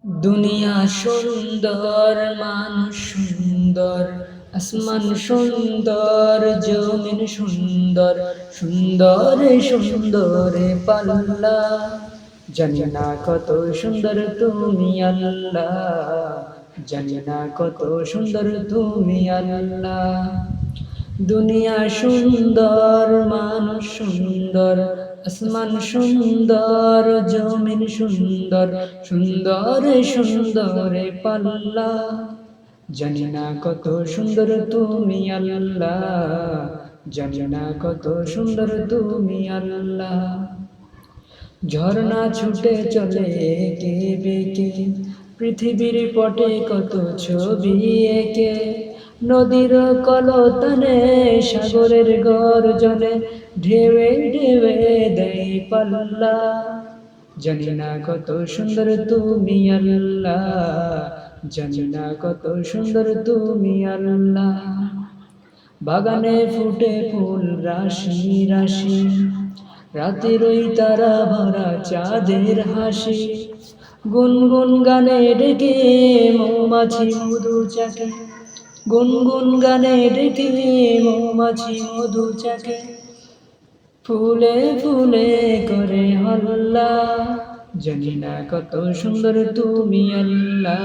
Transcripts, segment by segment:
দুনিয়া সুন্দর, মানুষ সুন্দর, আসমান সুন্দর, জমিন সুন্দর, সুন্দরে সুন্দরে পাল্লা। জানি না কত সুন্দর তুমি আল্লাহ, জানি না কত সুন্দর তুমি আল্লাহ। দুনিয়া সুন্দর, মানুষ সুন্দর, আসমান সুন্দর, জমিন সুন্দর, সুন্দরে সুন্দরে পাল্লা। জানি না কত সুন্দর তুমি আল্লাহ, জানি না কত সুন্দর তুমি আল্লাহ। ঝর্ণা ছুটে চলে একে বেঁকে, পৃথিবীর পটে কত ছবি এঁকে, নদীর কলতানে সাগরের গর্জনে ঢেউে ঢেউে দেয় পাল্লা। জানি না কত সুন্দর তুমি আল্লাহ, জানি না কত সুন্দর তুমি আল্লাহ। বাগানে ফুটে ফুল রাশি রাশি, রাতের ওই তারা ভরা চাঁদের হাসি, গুনগুন গানে ডেকে মৌমাছি মধু চাকে, গুনগুন গানে ডেকে মৌমাছি মধু চাকে, ফুলে ফুলে করে হল্লা। জানি না কত সুন্দর তুমি আল্লাহ,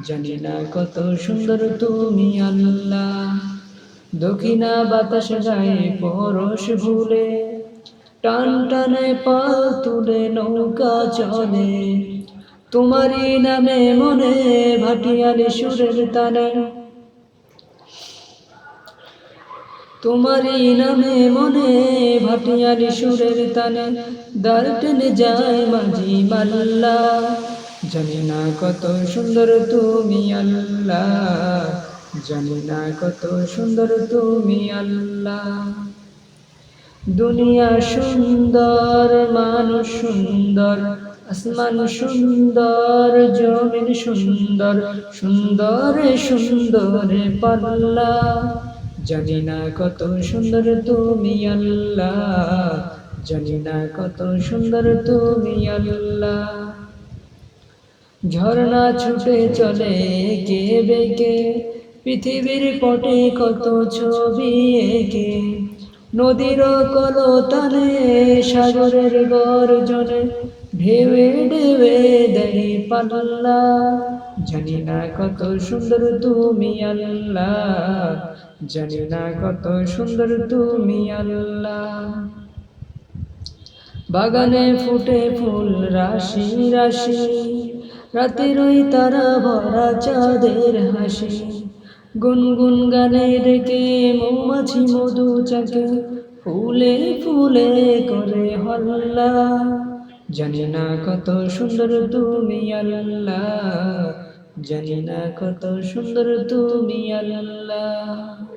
জানি না কত সুন্দর তুমি আল্লাহ। দক্ষিণা বাতাস গায়ে পরশ ভুলে, টান টানে পাল তুলে নৌকা চলে, তোমারই নামে মনে ভাটিয়ালি সুরের তানে, তোমারই নামে মনে ভাটিয়ালি সুরের তানে, দাঁড় টেনে যায় মাঝি মাল্লা। জানি না কত সুন্দর তুমি আল্লাহ, জানি না কত সুন্দর তুমি আল্লাহ। দুনিয়া সুন্দর, মানুষ সুন্দর, আসমান সুন্দর, জমিন সুন্দর, সুন্দরে সুন্দরে পাল্লা। জানি না কত সুন্দর তুমি আল্লাহ, জানি না কত সুন্দর তুমি আল্লাহ। ঝর্ণা ছুটে চলে একে বেঁকে, পৃথিবীর পটে কত ছবি এঁকে, নদীর কলতানে সাগরের গর্জনে ঢেউে ঢেউে দেয় পাল্লা। জানি না কত সুন্দর তুমি আল্লাহ, জানি না কত সুন্দর তুমি আল্লাহ। বাগানে ফুটে ফুল রাশি রাশি, রাতের ওই তারা ভরা চাঁদের হাসি, গুনগুন গানে ডেকে মৌমাছি মধু চাকে, ফুলে ফুলে করে হল্লা। জানি না কত সুন্দর তুমি আল্লাহ, জানি না কত সুন্দর তুমি আল্লাহ।